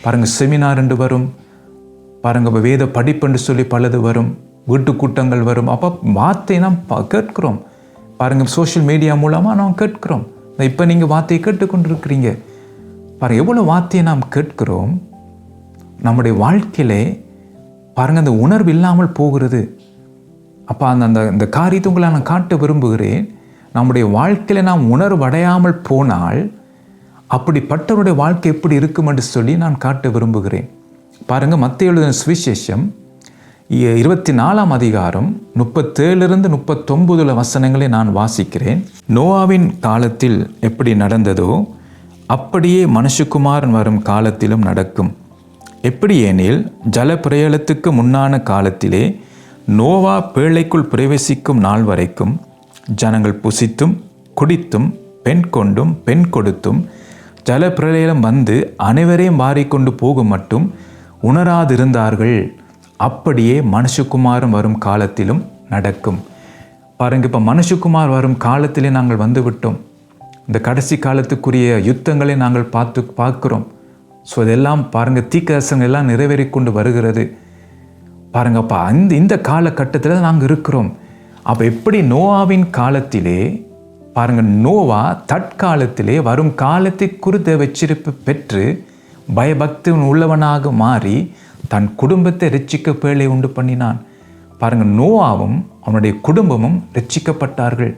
பாருங்கள். செமினார் என்று வரும் பாருங்கள், வேத படிப்புன்னு சொல்லி பலது வரும், வீட்டு கூட்டங்கள் வரும். அப்போ வார்த்தை நாம் கேட்கிறோம் பாருங்கள். சோஷியல் மீடியா மூலமாக நாம் கேட்கிறோம். இப்போ நீங்கள் வார்த்தையை கேட்டுக்கொண்டிருக்கிறீங்க பாருங்கள், எவ்வளோ வார்த்தையை நாம் கேட்கிறோம். நம்முடைய வாழ்க்கையிலே பாருங்கள் அந்த உணர்வு இல்லாமல் போகிறது. அப்போ அந்த காரியத்தை உங்களை நான் காட்ட விரும்புகிறேன். நம்முடைய வாழ்க்கையில் நாம் உணர்வடையாமல் போனால் அப்படிப்பட்டவருடைய வாழ்க்கை எப்படி இருக்கும் என்று சொல்லி நான் காட்ட விரும்புகிறேன். பாருங்கள், மத்தேயு எழுதின சுவிசேஷம் 24ஆம் அதிகாரம் 37-39 வசனங்களை நான் வாசிக்கிறேன். நோவாவின் காலத்தில் எப்படி நடந்ததோ அப்படியே மனுஷகுமாரன் வரும் காலத்திலும் நடக்கும். எப்படி எனில், ஜலப்பிரளயத்துக்கு முன்னான காலத்திலே நோவா பேழைக்குள் பிரவேசிக்கும் நாள் வரைக்கும் ஜனங்கள் புசித்தும் குடித்தும் பெண் கொண்டும் பெண் கொடுத்தும் ஜலப்பிரளயம் வந்து அனைவரையும் மாறிக்கொண்டு போகும் மட்டும் உணராதிருந்தார்கள். அப்படியே மனுஷகுமாரன் வரும் காலத்திலும் நடக்கும். பாருங்கள், இப்போ மனுஷகுமார் வரும் காலத்திலே நாங்கள் வந்து விட்டோம். இந்த கடைசி காலத்துக்குரிய யுத்தங்களை நாங்கள் பார்க்கிறோம். ஸோ இதெல்லாம் பாருங்கள், தீர்க்கதரிசனங்கள் எல்லாம் நிறைவேறி கொண்டு வருகிறது பாருங்கள். அப்போ இந்த காலகட்டத்தில் நாங்கள் இருக்கிறோம். அப்போ எப்படி நோவாவின் காலத்திலே பாருங்கள், நோவா தற்காலத்திலே வரும் காலத்தை குறித்த எச்சரிப்பு பெற்று பயபக்தி உள்ளவனாக மாறி தன் குடும்பத்தை ரட்சிக்க பேழை உண்டு பண்ணினான். பாருங்கள், நோவாவும் அவனுடைய குடும்பமும் ரட்சிக்கப்பட்டார்கள்,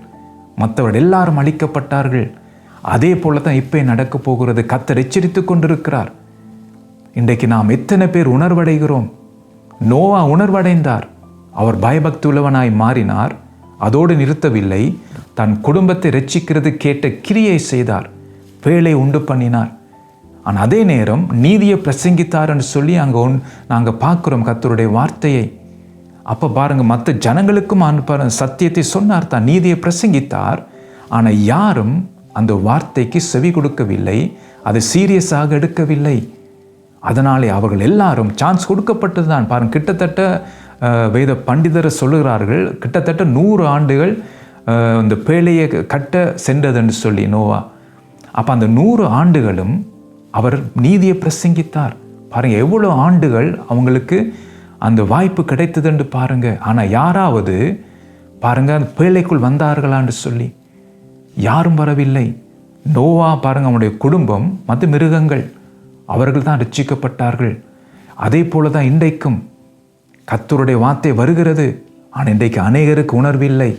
மற்றவர்கள் எல்லாரும் அழிக்கப்பட்டார்கள். அதே போல தான் இப்போ நடக்க போகிறது. கர்த்தர் எச்சரித்து கொண்டிருக்கிறார். இன்றைக்கு நாம் எத்தனை பேர் உணர்வடைகிறோம்? நோவா உணர்வடைந்தார், அவர் பயபக்தி உள்ளவனாய் மாறினார். அதோடு நிறுத்தவில்லை, தன் குடும்பத்தை ரட்சிக்கிறது கேட்ட கிரியை செய்தார், பேழை உண்டு பண்ணினார். ஆனால் அதே நேரம் நீதியை பிரசங்கித்தார் என்று சொல்லி நாங்கள் பார்க்குறோம் கர்த்தருடைய வார்த்தையை. அப்போ பாருங்கள், மற்ற ஜனங்களுக்கும் சத்தியத்தை சொன்னார், தான் நீதியை பிரசங்கித்தார். ஆனால் யாரும் அந்த வார்த்தைக்கு செவி கொடுக்கவில்லை, அதை சீரியஸாக எடுக்கவில்லை. அதனாலே அவர்கள் எல்லாரும் சான்ஸ் கொடுக்கப்பட்டது தான். பாருங்கள், கிட்டத்தட்ட வேத பண்டிதரை சொல்லுகிறார்கள், கிட்டத்தட்ட 100 ஆண்டுகள் இந்த பேழையை கட்ட சென்றதுன்னு சொல்லி நோவா. அப்போ அந்த 100 ஆண்டுகளும் அவர் நீதியை பிரசங்கித்தார். பாருங்கள், எவ்வளோ ஆண்டுகள் அவங்களுக்கு அந்த வாய்ப்பு கிடைத்ததுன்னு பாருங்கள். ஆனால் யாராவது பாருங்கள் அந்த பேழைக்குள் வந்தார்களான்னு சொல்லி யாரும் வரவில்லை. நோவா பாருங்கள், அவனுடைய குடும்பம், மற்ற மிருகங்கள் அவர்கள் தான் ரட்சிக்கப்பட்டார்கள். அதே போல தான் இன்றைக்கும் கர்த்தருடைய வார்த்தை வருகிறது. ஆனால் இன்றைக்கு அநேகருக்கு உணர்வில்லை.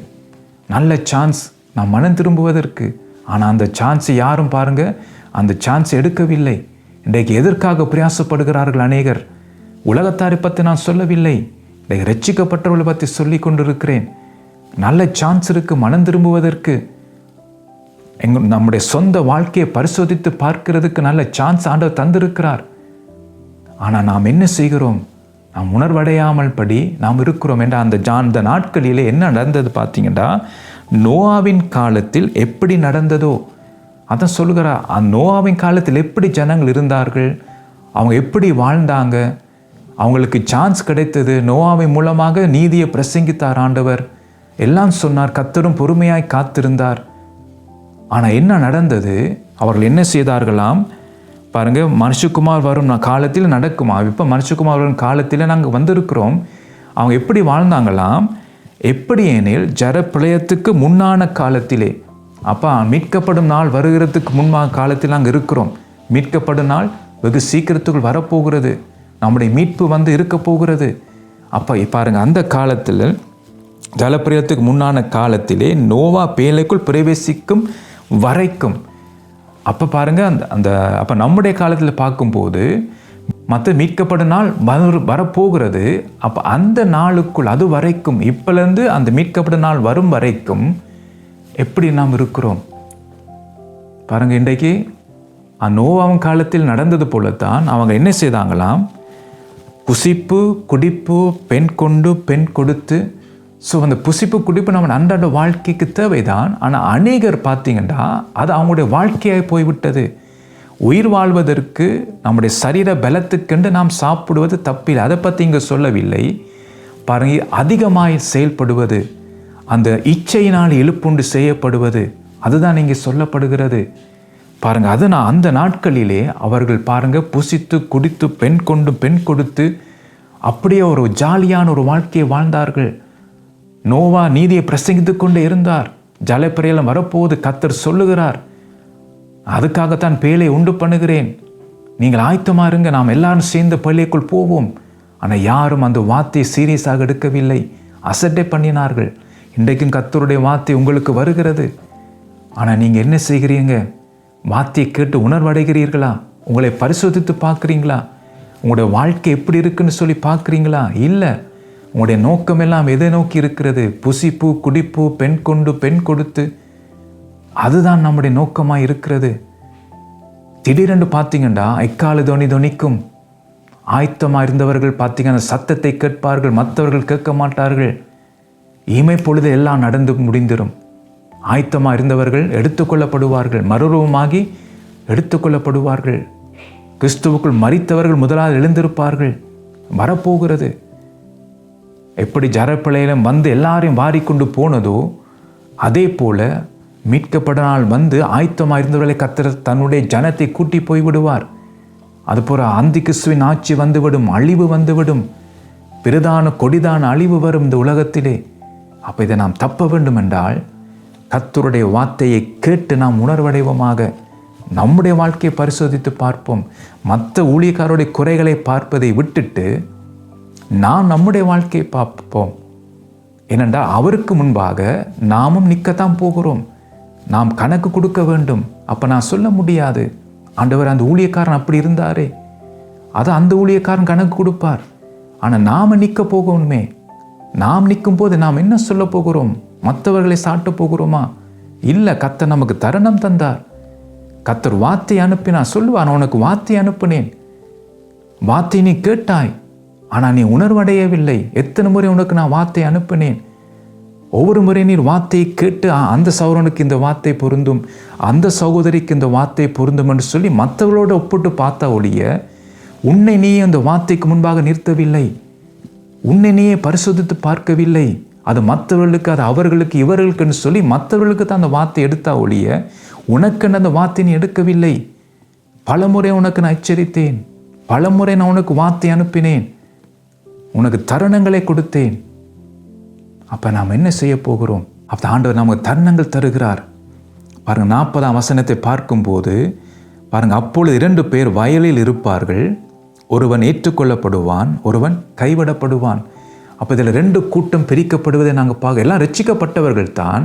நல்ல சான்ஸ் நாம் மனம் திரும்புவதற்கு. ஆனால் அந்த சான்ஸை யாரும் பாருங்க, அந்த சான்ஸ் எடுக்கவில்லை. இன்றைக்கு எதற்காக பிரயாசப்படுகிறார்கள் அநேகர்? உலகத்தாரை பற்றி நான் சொல்லவில்லை, இன்றைக்கு ரட்சிக்கப்பட்டவர்களை பற்றி சொல்லி கொண்டிருக்கிறேன். நல்ல சான்ஸ் இருக்கு மனம் திரும்புவதற்கு. நம்முடைய சொந்த வாழ்க்கையை பரிசோதித்து பார்க்கிறதுக்கு நல்ல சான்ஸ் ஆண்டவர் தந்திருக்கிறார். ஆனால் நாம் என்ன செய்கிறோம்? நாம் உணர்வடையாமல் படி நாம் இருக்கிறோம் என்ற அந்த நாட்களிலே என்ன நடந்தது பார்த்தீங்கன்னா, நோவாவின் காலத்தில் எப்படி நடந்ததோ அதான் சொல்லுகிறார். அந்த நோவாவின் காலத்தில் எப்படி ஜனங்கள் இருந்தார்கள், அவங்க எப்படி வாழ்ந்தாங்க, அவங்களுக்கு சான்ஸ் கிடைத்தது. நோவாவின் மூலமாக நீதியை பிரசங்கித்தார் ஆண்டவர், எல்லாம் சொன்னார். கர்த்தரும் பொறுமையாய் காத்திருந்தார். ஆனால் என்ன நடந்தது? அவர்கள் என்ன செய்தார்களாம் பாருங்க. மனுஷகுமார் வரும் காலத்தில் நடக்குமா? இப்போ மனுஷகுமார் வரும் காலத்தில் நாங்கள் வந்திருக்கிறோம். அவங்க எப்படி வாழ்ந்தாங்களாம்? எப்படி எனில் ஜலப்பிரளயத்துக்கு முன்னான காலத்திலே. அப்போ மீட்கப்படும் நாள் வருகிறதுக்கு முன்பாக காலத்தில் நாங்கள் இருக்கிறோம். மீட்கப்படும் நாள் வெகு சீக்கிரத்துக்குள் வரப்போகிறது. நம்முடைய மீட்பு இருக்க போகிறது. அப்போ பாருங்கள், அந்த காலத்தில் ஜலப்பிரளயத்துக்கு முன்னான காலத்திலே நோவா பேழைக்குள் பிரவேசிக்கும் வரைக்கும். அப்போ பாருங்க, அப்போ நம்முடைய காலத்தில் பார்க்கும்போது மற்ற மீட்கப்படும் நாள் வரப்போகிறது. அப்போ அந்த நாளுக்குள், அது வரைக்கும், இப்போலேருந்து அந்த மீட்கப்படும் நாள் வரும் வரைக்கும் எப்படி நாம் இருக்கிறோம் பாருங்க. இன்றைக்கு நோவாவின் காலத்தில் நடந்தது போலத்தான் அவங்க என்ன செய்தாங்களாம்? புசிப்பு குடிப்பு, பெண் கொண்டு பெண் கொடுத்து. ஸோ அந்த புசிப்பு குடிப்பு நம்ம அன்றாட வாழ்க்கைக்கு தேவைதான். ஆனால் அநேகர் பார்த்தீங்கன்னா அது அவங்களுடைய வாழ்க்கையாக போய்விட்டது. உயிர் வாழ்வதற்கு நம்முடைய சரீர பலத்துக்கென்று நாம் சாப்பிடுவது தப்பில்லை, அதை பற்றி இங்கே சொல்லவில்லை. பாருங்க, அதிகமாக செயல்படுவது, அந்த இச்சையினால் எழுப்புண்டு செய்யப்படுவது, அதுதான் இங்கே சொல்லப்படுகிறது. பாருங்கள், அது அந்த நாட்களிலே அவர்கள் பாருங்கள் புசித்து குடித்து பெண் கொண்டு பெண் கொடுத்து அப்படியே ஒரு ஜாலியான ஒரு வாழ்க்கையை வாழ்ந்தார்கள். நோவா நீதியை பிரசங்கித்து கொண்டே இருந்தார். ஜலப்பிரளயம் வரப்போது கர்த்தர் சொல்லுகிறார், அதுக்காகத்தான் பேழை உண்டு பண்ணுகிறேன், நீங்கள் ஆயத்தமா இருங்க, நாம் எல்லாரும் சேர்ந்த பள்ளிக்குள் போவோம். ஆனால் யாரும் அந்த வார்த்தையை சீரியஸாக எடுக்கவில்லை, அசட்டை பண்ணினார்கள். இன்றைக்கும் கர்த்தருடைய வார்த்தை உங்களுக்கு வருகிறது. ஆனால் நீங்கள் என்ன செய்கிறீங்க? வார்த்தையை கேட்டு உணர்வடைகிறீர்களா? உங்களை பரிசோதித்து பார்க்குறீங்களா? உங்களுடைய வாழ்க்கை எப்படி இருக்குன்னு சொல்லி பார்க்குறீங்களா? இல்லை. உங்களுடைய நோக்கம் எல்லாம் எதை நோக்கி இருக்கிறது? புசிப்பு குடிப்பு, பெண் கொண்டு பெண் கொடுத்து, அதுதான் நம்முடைய நோக்கமாக இருக்கிறது. திடீரென்று பார்த்தீங்கன்னா எக்கால தொனிக்கும். ஆயத்தமாக இருந்தவர்கள் பார்த்தீங்கன்னா சத்தத்தை கேட்பார்கள், மற்றவர்கள் கேட்க மாட்டார்கள். இமை பொழுது எல்லாம் நடந்து முடிந்திடும். ஆயத்தமாக இருந்தவர்கள் எடுத்துக்கொள்ளப்படுவார்கள், மறுரூபமாகி எடுத்துக்கொள்ளப்படுவார்கள். கிறிஸ்துவுக்குள் மரித்தவர்கள் முதலாவது எழுந்திருப்பார்கள். வரப்போகிறது. எப்படி ஜலப்பிரளயம் எல்லாரையும் வாரிக்கொண்டு போனதோ அதே போல மீட்கப்பட நாள் ஆயத்தமாக இருந்தவர்களை கர்த்தர் தன்னுடைய ஜனத்தை கூட்டி போய்விடுவார். அதுபோல அந்தி கிறிஸ்துவின் ஆட்சி வந்துவிடும், அழிவு வந்துவிடும், பிரதான கொடிதான அழிவு வரும் இந்த உலகத்திலே. அப்போ இதை நாம் தப்ப வேண்டும் என்றால் கர்த்தருடைய வார்த்தையை கேட்டு நாம் உணர்வடைவோமாக. நம்முடைய வாழ்க்கையை பரிசோதித்து பார்ப்போம். மற்ற ஊழியக்காரருடைய குறைகளை பார்ப்பதை விட்டுட்டு நாம் நம்முடைய வாழ்க்கையை பார்ப்போம். ஏனென்றால் அவருக்கு முன்பாக நாமும் நிற்கத்தான் போகிறோம். நாம் கணக்கு கொடுக்க வேண்டும். அப்போ நான் சொல்ல முடியாது, ஆண்டவர் அந்த ஊழியக்காரன் அப்படி இருந்தாரே, அதை அந்த ஊழியக்காரன் கணக்கு கொடுப்பார். ஆனால் நாம் நிற்க போகணுமே. நாம் நிற்கும் போது நாம் என்ன சொல்ல போகிறோம்? மற்றவர்களை சாட்ட போகிறோமா? இல்லை. கர்த்தர் நமக்கு தருணம் தந்தார். கர்த்தர் வார்த்தை அனுப்பினார். சொல்லுவான், உனக்கு வார்த்தை அனுப்பினேன், வார்த்தை நீ கேட்டாய், ஆனால் நீ உணர்வடையவில்லை. எத்தனை முறை உனக்கு நான் வார்த்தை அனுப்பினேன். ஒவ்வொரு முறை நீர் வார்த்தையை கேட்டு அந்த சகோதரனுக்கு இந்த வார்த்தை பொருந்தும், அந்த சகோதரிக்கு இந்த வார்த்தை பொருந்தும் என்று சொல்லி மற்றவர்களோடு ஒப்பிட்டு பார்த்தா ஒழிய உன்னை நீயே அந்த வார்த்தைக்கு முன்பாக நிறுத்தவில்லை. உன்னை நீயே பரிசோதித்து பார்க்கவில்லை. அது மற்றவர்களுக்கு, அது அவர்களுக்கு, இவர்களுக்குன்னு சொல்லி மற்றவர்களுக்கு தான் அந்த வார்த்தை எடுத்தா ஒழிய உனக்குன்னு அந்த வார்த்தை நீ எடுக்கவில்லை. பலமுறை உனக்கு நான் எச்சரித்தேன், பலமுறை நான் உனக்கு வார்த்தை அனுப்பினேன், உனக்கு தருணங்களை கொடுத்தேன். அப்போ நாம் என்ன செய்ய போகிறோம்? அப்போ ஆண்டவர் நமக்கு தருணங்கள் தருகிறார். பாருங்கள், 40ஆம் வசனத்தை பார்க்கும்போது பாருங்க, அப்பொழுது 2 பேர் வயலில் இருப்பார்கள், ஒருவன் ஏற்றுக்கொள்ளப்படுவான், ஒருவன் கைவிடப்படுவான். அப்போ இதில் 2 கூட்டம் பிரிக்கப்படுவதை நாங்கள் பார்க்க. எல்லாம் ரட்சிக்கப்பட்டவர்கள் தான்,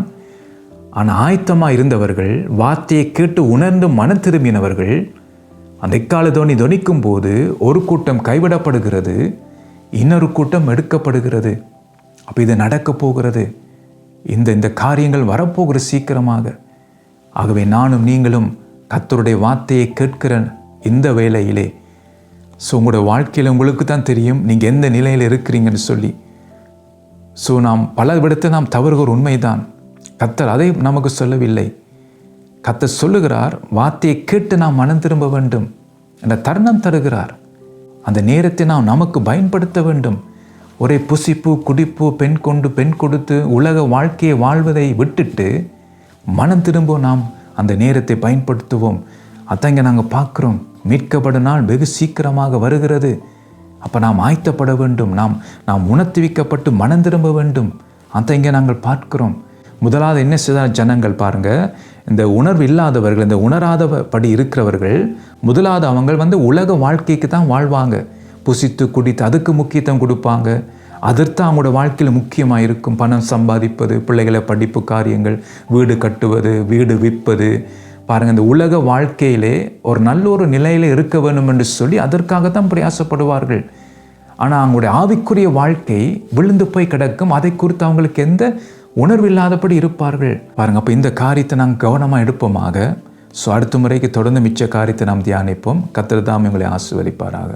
ஆனால் ஆயத்தமாக இருந்தவர்கள், வார்த்தையை கேட்டு உணர்ந்து மனம் திரும்பினவர்கள். அந்த எக்கால தோனி தொனிக்கும் போது ஒரு கூட்டம் கைவிடப்படுகிறது, இன்னொரு கூட்டம் எடுக்கப்படுகிறது. அப்போ இது நடக்க போகிறது. இந்த காரியங்கள் வரப்போகிற சீக்கிரமாக. ஆகவே நானும் நீங்களும் கர்த்தருடைய வார்த்தையை கேட்கிற இந்த வேளையிலே, உங்களோட வாழ்க்கையில் உங்களுக்கு தான் தெரியும் நீங்கள் எந்த நிலையில் இருக்கிறீங்கன்னு சொல்லி. நாம் பல விடத்தை நாம் தவறுகிற உண்மைதான். கர்த்தர் அதை நமக்கு சொல்லவில்லை. கர்த்தர் சொல்லுகிறார், வார்த்தையை கேட்டு நாம் மனம் திரும்ப வேண்டும் என்ற தருணம் தருகிறார். அந்த நேரத்தை நாம் நமக்கு பயன்படுத்த வேண்டும். ஒரே புசிப்பு, குடிப்பு, பெண் கொண்டு பெண் கொடுத்து உலக வாழ்க்கையை வாழ்வதை விட்டுட்டு மனம் திரும்ப நாம் அந்த நேரத்தை பயன்படுத்துவோம். அதான் இங்கே நாங்கள் பார்க்குறோம். மீட்கப்படும் நாள் வெகு சீக்கிரமாக வருகிறது. அப்போ நாம் ஆயத்தப்பட வேண்டும். நாம் உணர்த்துவிக்கப்பட்டு மனம் திரும்ப வேண்டும். அதான் இங்கே நாங்கள் பார்க்கிறோம். முதலாவது என்ன செய்தால் ஜனங்கள் பாருங்கள், இந்த உணர்வு இல்லாதவர்கள், இந்த உணராதபடி இருக்கிறவர்கள், முதலாவது அவங்க உலக வாழ்க்கைக்கு தான் வாழ்வாங்க. புசித்து குடித்து அதுக்கு முக்கியத்துவம் கொடுப்பாங்க. அதற்தான் அவங்களோட வாழ்க்கையில் முக்கியமாக இருக்கும். பணம் சம்பாதிப்பது, பிள்ளைகளை படிப்பு காரியங்கள், வீடு கட்டுவது, வீடு விற்பது. பாருங்கள், இந்த உலக வாழ்க்கையிலே ஒரு நல்ல ஒரு நிலையில் இருக்க வேண்டும் என்று சொல்லி அதற்காகத்தான் பிரயாசப்படுவார்கள். ஆனால் அவங்களுடைய ஆவிக்குரிய வாழ்க்கை விழுந்து போய் கிடக்கும். அதை குறித்து அவங்களுக்கு எந்த உணர்வு இல்லாதபடி இருப்பார்கள். பாருங்கள், அப்போ இந்த காரியத்தை நாங்கள் கவனமாக எடுப்போமாக. அடுத்த முறைக்கு தொடர்ந்து மிச்ச காரியத்தை நாம் தியானிப்போம். கர்த்தர் தாமே உங்களை ஆசீர்வதிப்பாராக.